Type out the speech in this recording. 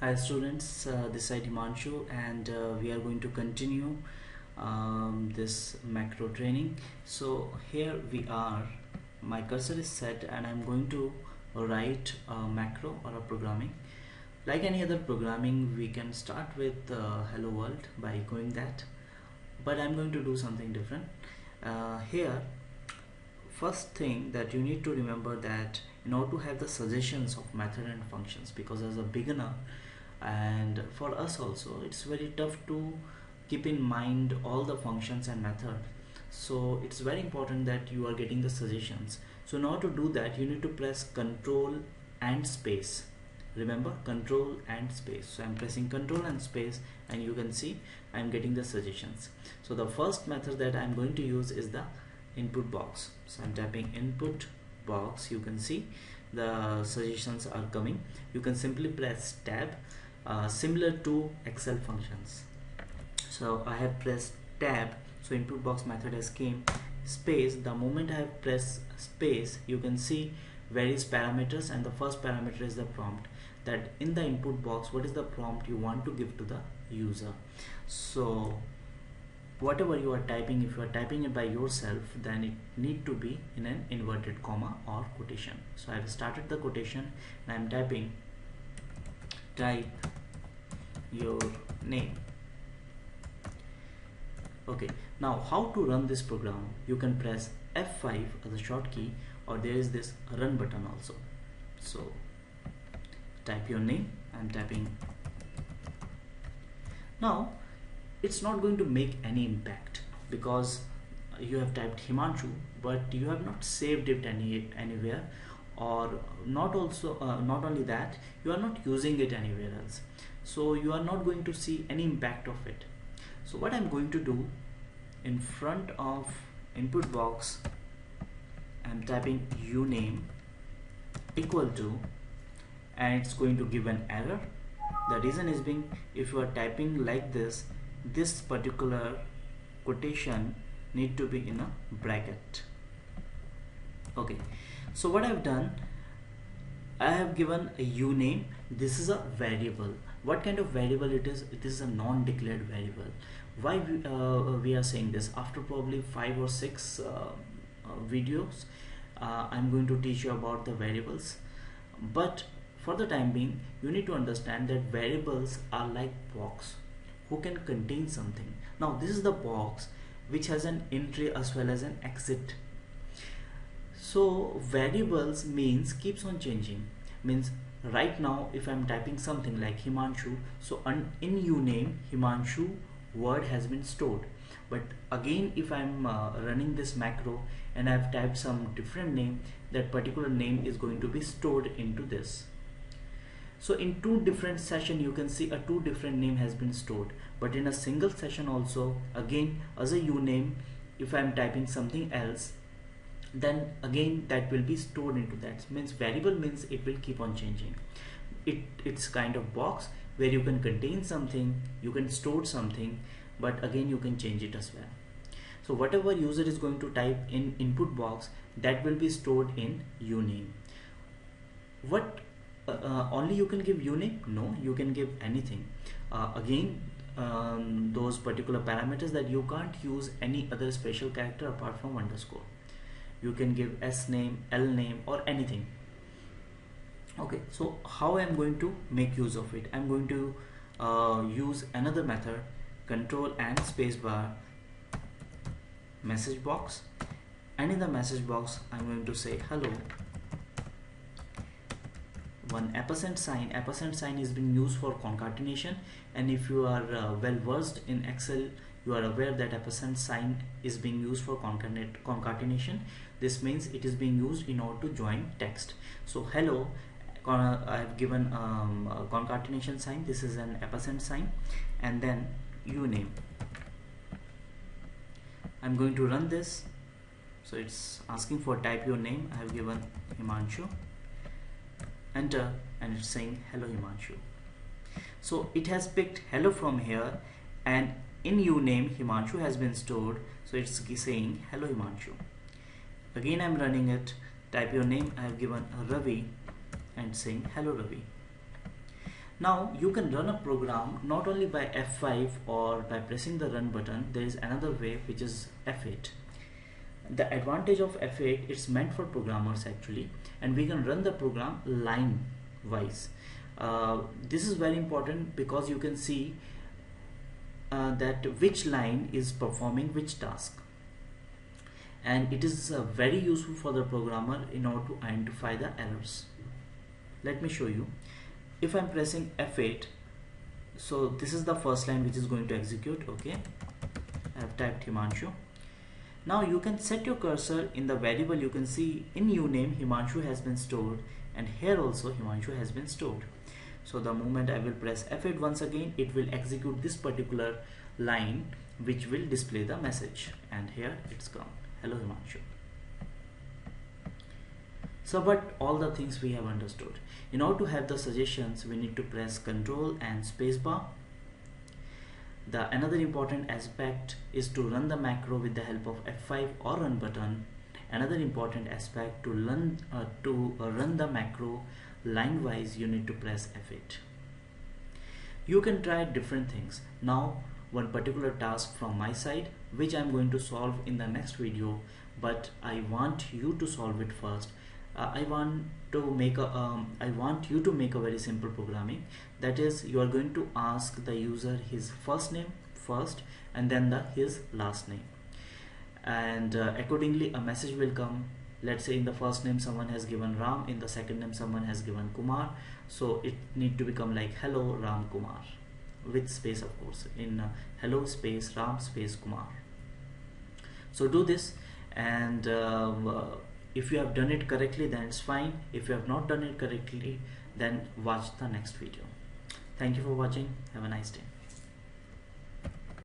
Hi students, this is Himanshu and we are going to continue this macro training. So here we are, my cursor is set and I'm going to write a macro or a programming. Like any other programming, we can start with hello world by echoing that, but I'm going to do something different. Here, first thing that you need to remember that in order to have the suggestions of method and functions, because as a beginner and for us also it's very tough to keep in mind all the functions and method, so it's very important that you are getting the suggestions. So in order to do that, you need to press Control and space. Remember, Control and space. So I'm pressing Control and space and you can see I'm getting the suggestions. So the first method that I'm going to use is the input box. So I'm tapping input box. You can see the suggestions are coming. You can simply press tab, similar to Excel functions. So I have pressed tab, so input box method has came. Space, the moment I have pressed space, you can see various parameters, and the first parameter is the prompt, that in the input box what is the prompt you want to give to the user. So whatever you are typing, if you are typing it by yourself, then it need to be in an inverted comma or quotation. So I have started the quotation and I am typing type your name. Okay, now how to run this program? You can press F5 as a short key, or there is this run button also. So type your name. I'm typing. Now it's not going to make any impact because you have typed Himanshu, but you have not saved it anywhere, or not only that, you are not using it anywhere else, so you are not going to see any impact of it. So what I'm going to do, in front of input box I'm typing uname equal to, and it's going to give an error. The reason is being, if you are typing like this particular quotation need to be in a bracket. Okay, so what I've done, I have given a uname. This is a variable. What kind of variable it is? It is a non-declared variable. Why we are saying this? After probably 5 or 6 videos, I'm going to teach you about the variables, but for the time being you need to understand that variables are like box who can contain something. Now this is the box which has an entry as well as an exit. So variables means keeps on changing, means right now if I'm typing something like Himanshu, so in uname Himanshu word has been stored, but again if I'm running this macro and I've typed some different name, that particular name is going to be stored into this. So in 2 different sessions you can see a 2 different name has been stored, but in a single session also, again as a uname, if I'm typing something else, then again that will be stored into that. Means variable means it will keep on changing. It's kind of box where you can contain something, you can store something, but again you can change it as well. So whatever user is going to type in input box, that will be stored in uname. What only you can give uname? No, you can give anything. Again, those particular parameters that you can't use any other special character apart from underscore. You can give S name, L name, or anything. Okay, so how I'm going to make use of it? I'm going to use another method, control and spacebar, message box, and in the message box I'm going to say hello. One ampersand sign is being used for concatenation, and if you are well versed in Excel, you are aware that ampersand sign is being used for concatenation. This means it is being used in order to join text. So hello, I have given a concatenation sign. This is an ampersand sign, and then uname. I'm going to run this. So it's asking for type your name. I have given Himanshu. Enter, and it's saying hello Himanshu. So it has picked hello from here, and in uname Himanshu has been stored, so it's saying hello Himanshu. Again I'm running it, type your name. I have given Ravi and saying hello Ravi. Now you can run a program not only by F5 or by pressing the run button. There is another way, which is F8. The advantage of F8, it's meant for programmers actually, and we can run the program line wise. This is very important because you can see that which line is performing which task, and it is very useful for the programmer in order to identify the errors. Let me show you. If I'm pressing F8, so this is the first line which is going to execute. Okay, I have typed Himanshu. Now you can set your cursor in the variable. You can see in uname Himanshu has been stored, and here also Himanshu has been stored. So the moment I will press F8 once again, it will execute this particular line which will display the message, and here it's come, hello Himanshu. So but all the things we have understood. In order to have the suggestions, we need to press Ctrl and spacebar. Another important aspect is to run the macro with the help of F5 or run button. Another important aspect to run the macro line wise, you need to press F8. You can try different things. Now one particular task from my side which I'm going to solve in the next video, but I want you to solve it first. I want you to make a very simple programming. That is, you are going to ask the user his first name first and then his last name, and accordingly a message will come. Let's say in the first name someone has given Ram, in the second name someone has given Kumar, so it need to become like hello Ram Kumar, with space of course, in hello space Ram space Kumar. So do this, and if you have done it correctly, then it's fine. If you have not done it correctly, then watch the next video. Thank you for watching. Have a nice day.